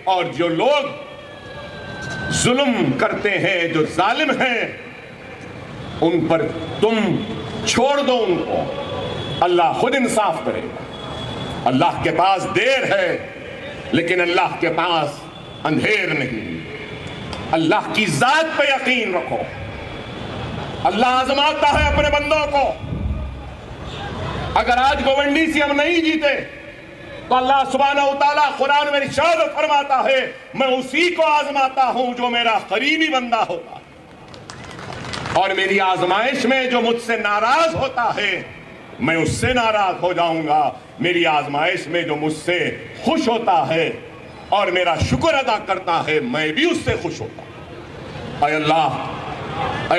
और जो लोग जुल्म करते हैं, जो जालिम हैं, उन पर तुम छोड़ दो उनको। अल्लाह खुद इंसाफ करेगा। अल्लाह के पास देर है, लेकिन अल्लाह के पास अंधेर नहीं। अल्लाह की जात पे यकीन रखो। अल्लाह आजमाता है अपने बंदों को। अगर आज गोवंडी से हम नहीं जीते तो अल्लाह सुब्हानहू तआला कुरान में इरशाद फरमाता है, मैं उसी को आजमाता हूं जो मेरा करीबी बंदा होता है, और मेरी आजमाइश में जो मुझसे नाराज होता है मैं उससे नाराज हो जाऊंगा। मेरी आजमाइश में जो मुझसे खुश होता है और मेरा शुक्र अदा करता है, मैं भी उससे खुश होता हूं। ऐ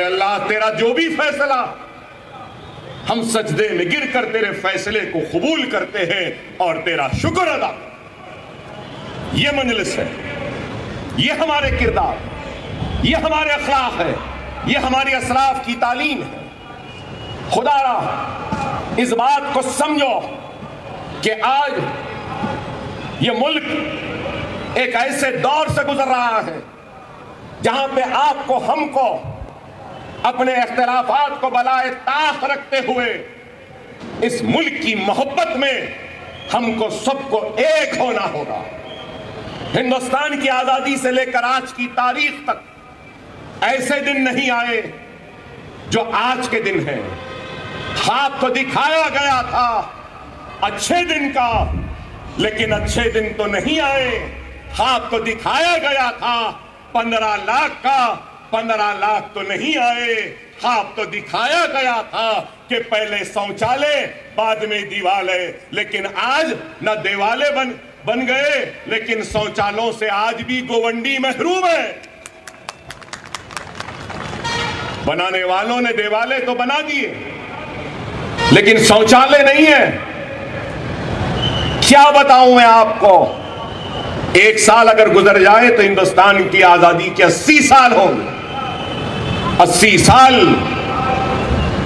अल्लाह, तेरा जो भी फैसला, हम सजदे में गिर कर तेरे फैसले को कबूल करते हैं और तेरा शुक्र अदा करते हैं। ये मंजलिस है, ये हमारे किरदार, ये हमारे अखलाक है, ये हमारी असलाफ की तालीम है। खुदा इस बात को समझो कि आज ये मुल्क एक ऐसे दौर से गुजर रहा है जहां पे आपको, हमको अपने इख्तिलाफात को बलाए ताख रखते हुए इस मुल्क की मोहब्बत में हमको सबको एक होना होगा। हिंदुस्तान की आजादी से लेकर आज की तारीख तक ऐसे दिन नहीं आए जो आज के दिन हैं। ख्वाब तो दिखाया गया था अच्छे दिन का, लेकिन अच्छे दिन तो नहीं आए। ख्वाब तो दिखाया गया था 15 लाख का, 15 लाख तो नहीं आए। ख्वाब तो दिखाया गया था कि पहले शौचालय बाद में दीवाले, लेकिन आज न देवाले बन गए, लेकिन शौचालयों से आज भी गोवंडी महरूम है। बनाने वालों ने देवाले तो बना दिए, लेकिन शौचालय नहीं है। क्या बताऊं मैं आपको, एक साल अगर गुजर जाए तो हिंदुस्तान की आजादी के 80 साल होंगे। 80 साल,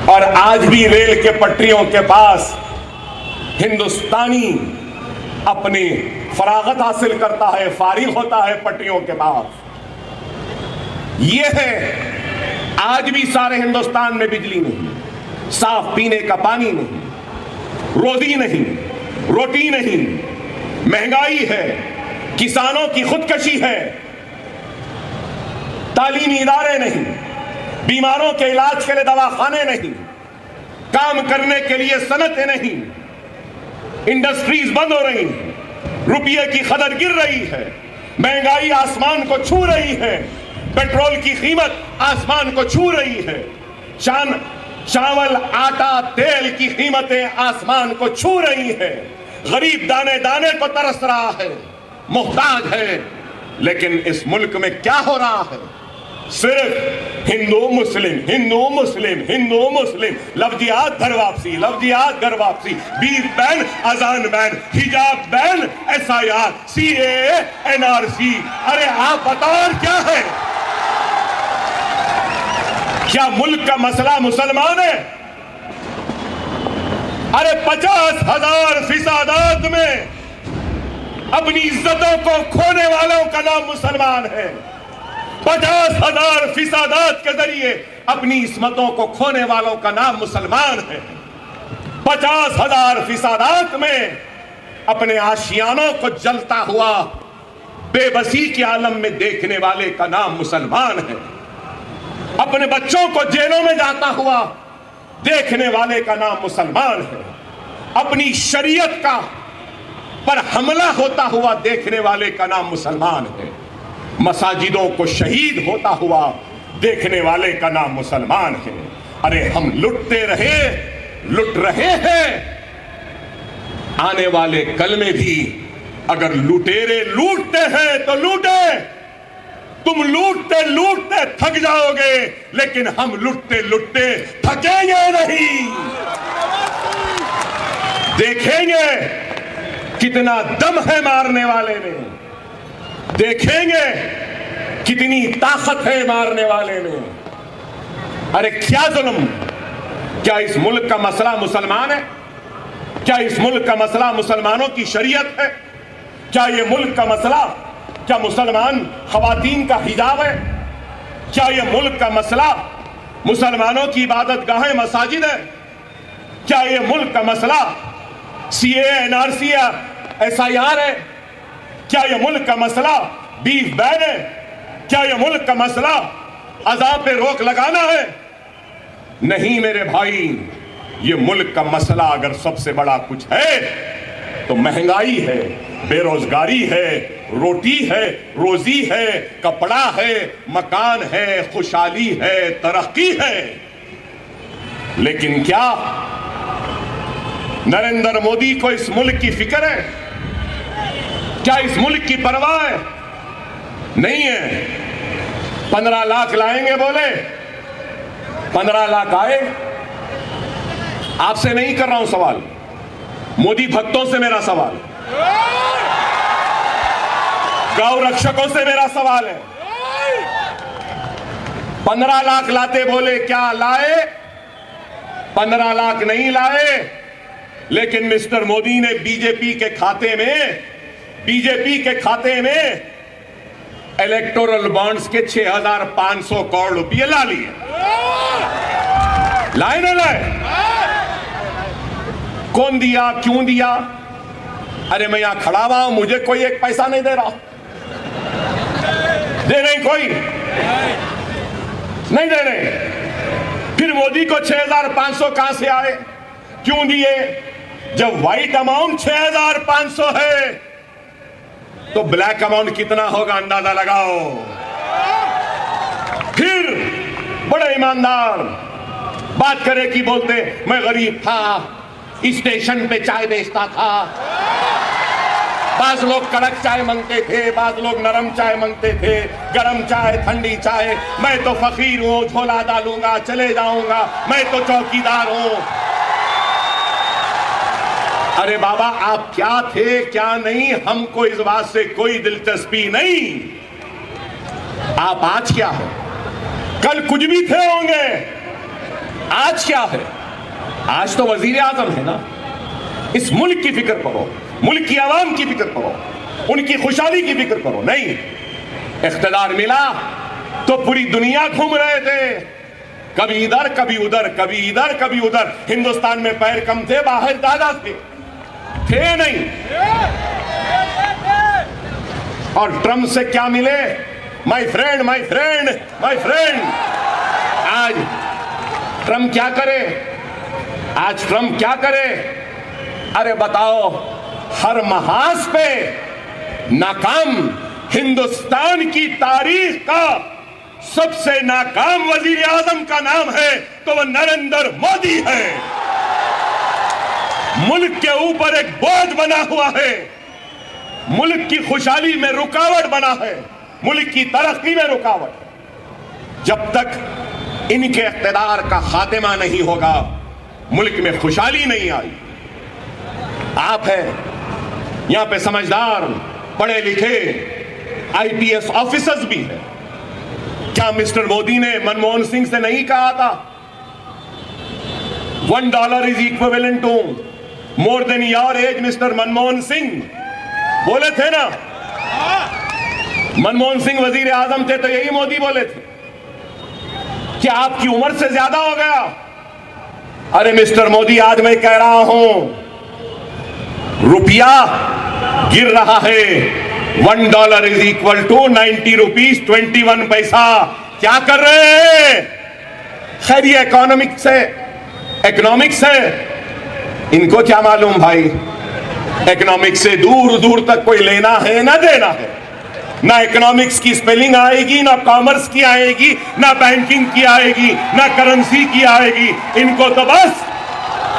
और आज भी रेल के पटरियों के पास हिंदुस्तानी अपनी फरागत हासिल करता है, फारिग होता है पटरियों के पास। ये है, आज भी सारे हिंदुस्तान में बिजली नहीं, साफ पीने का पानी नहीं, रोजी नहीं, रोटी नहीं, महंगाई है, किसानों की खुदकशी है, तालीमी इदारे नहीं, बीमारों के इलाज के लिए दवाखाने नहीं, काम करने के लिए सनतें नहीं, इंडस्ट्रीज बंद हो रही हैं, रुपये की कदर गिर रही है, महंगाई आसमान को छू रही है, पेट्रोल की कीमत आसमान को छू रही है, चावल, आटा, तेल की कीमतें आसमान को छू रही है, गरीब दाने दाने को तरस रहा है, मुहताज है। लेकिन इस मुल्क में क्या हो रहा है? सिर्फ हिंदू मुस्लिम, हिंदू मुस्लिम, हिंदू मुस्लिम, लफ्जियात घर वापसी, लफ्जियात घर वापसी, बीफ बैन, अजान बैन, हिजाब बैन, SIR, CAA, NRC। अरे आप बताओ क्या है? क्या मुल्क का मसला मुसलमान है? अरे 50,000 फिसादात में अपनी इज्जतों को खोने वालों का नाम मुसलमान है। 50,000 फिसादात के जरिए अपनी इस्मतों को खोने वालों का नाम मुसलमान है। 50,000 फिसादात में अपने आशियानों को जलता हुआ बेबसी के आलम में देखने वाले का नाम मुसलमान है। अपने बच्चों को जेलों में जाता हुआ देखने वाले का नाम मुसलमान है। अपनी शरीयत का पर हमला होता हुआ देखने वाले का नाम मुसलमान है। मसाजिदों को शहीद होता हुआ देखने वाले का नाम मुसलमान है। अरे हम लुटते रहे, लुट रहे हैं। आने वाले कल में भी अगर लुटेरे लूटते हैं तो लूटे। तुम लूटते लूटते थक जाओगे, लेकिन हम लुटते लुटते थकेंगे नहीं। देखेंगे कितना दम है मारने वाले में, देखेंगे कितनी ताकत है मारने वाले में। अरे क्या जुल्म! क्या इस मुल्क का मसला मुसलमान है? क्या इस मुल्क का मसला मुसलमानों की शरीयत है? क्या ये मुल्क का मसला क्या मुसलमान खवातीन का हिजाब है? क्या यह मुल्क का मसला मुसलमानों की इबादत गाहें मसाजिद है? क्या यह मुल्क का मसला CAA NRC या SIR है? क्या यह मुल्क का मसला बीफ बैन है? क्या यह मुल्क का मसला अज़ाब पे रोक लगाना है? नहीं मेरे भाई, ये मुल्क का मसला अगर सबसे बड़ा कुछ है तो महंगाई है, बेरोजगारी है, रोटी है, रोजी है, कपड़ा है, मकान है, खुशहाली है, तरक्की है। लेकिन क्या नरेंद्र मोदी को इस मुल्क की फिक्र है? क्या इस मुल्क की परवाह है? नहीं है। 15 लाख लाएंगे बोले, 15 लाख आए। आपसे नहीं कर रहा हूं सवाल, मोदी भक्तों से मेरा सवाल, गौ रक्षकों से मेरा सवाल है। 15 लाख लाते बोले, क्या लाए? 15 लाख नहीं लाए। लेकिन मिस्टर मोदी ने बीजेपी के खाते में इलेक्टोरल बॉन्ड्स के 6,500 करोड़ रुपए ला लिए। लाए ना लाए? कौन दिया, क्यों दिया? अरे मैं यहां खड़ा हुआ हूं, मुझे कोई एक पैसा नहीं दे रहा। दे रहे कोई नहीं दे रहे। फिर मोदी को 6,500 कहां से आए, क्यों दिए? जब व्हाइट अमाउंट 6,500 है तो ब्लैक अमाउंट कितना होगा अंदाजा लगाओ। फिर बड़े ईमानदार बात करे कि बोलते मैं गरीब था, स्टेशन पे चाय बेचता था। बाज लोग कड़क चाय मांगते थे, बाज लोग नरम चाय मांगते थे, गरम चाय, ठंडी चाय। मैं तो फकीर हूं, झोला डालूंगा चले जाऊंगा, मैं तो चौकीदार हूं। अरे बाबा, आप क्या थे क्या नहीं, हमको इस बात से कोई दिलचस्पी नहीं। आप आज क्या हो? कल कुछ भी थे होंगे, आज क्या है? आज तो वजीर आजम है ना। इस मुल्क की फिक्र करो, मुल्क की आवाम की फिक्र करो, उनकी खुशहाली की फिक्र करो। नहीं, इख्तिदार मिला तो पूरी दुनिया घूम रहे थे, कभी इधर कभी उधर, कभी इधर कभी उधर। हिंदुस्तान में पैर कम थे, बाहर ज्यादा थे नहीं। और ट्रम्प से क्या मिले? My friend, my friend, my friend. आज ट्रम्प क्या करे? आज ट्रम्प क्या करे? अरे बताओ, हर महाज पे नाकाम, हिंदुस्तान की तारीख का सबसे नाकाम वजीर आजम का नाम है तो वह नरेंद्र मोदी है। मुल्क के ऊपर एक बोझ बना हुआ है, मुल्क की खुशहाली में रुकावट बना है, मुल्क की तरक्की में रुकावट है। जब तक इनके इख्तिदार का खात्मा नहीं होगा, मुल्क में खुशहाली नहीं आई। आप हैं यहां पे समझदार, पढ़े लिखे IPS ऑफिसर्स भी हैं। क्या मिस्टर मोदी ने मनमोहन सिंह से नहीं कहा था $1 is equivalent to more than your age? Mr Manmohan Singh बोले थे ना। मनमोहन सिंह वजीर आजम थे तो यही मोदी बोले थे कि आपकी उम्र से ज्यादा हो गया। अरे मिस्टर मोदी, आज मैं कह रहा हूं, रुपया गिर रहा है। $1 इज इक्वल टू 90 रुपीज 21 पैसा। क्या कर रहे हैं? खैर ये इकोनॉमिक्स है, इनको क्या मालूम भाई। इकोनॉमिक्स से दूर दूर तक कोई लेना है ना देना है। ना इकोनॉमिक्स की स्पेलिंग आएगी, ना कॉमर्स की आएगी, ना बैंकिंग की आएगी, ना करेंसी की आएगी। इनको तो बस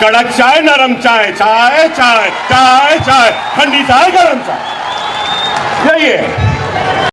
कड़क चाय, नरम चाय, चाय चाय चाय चाय, ठंडी चाय, गरम चाय, यही है।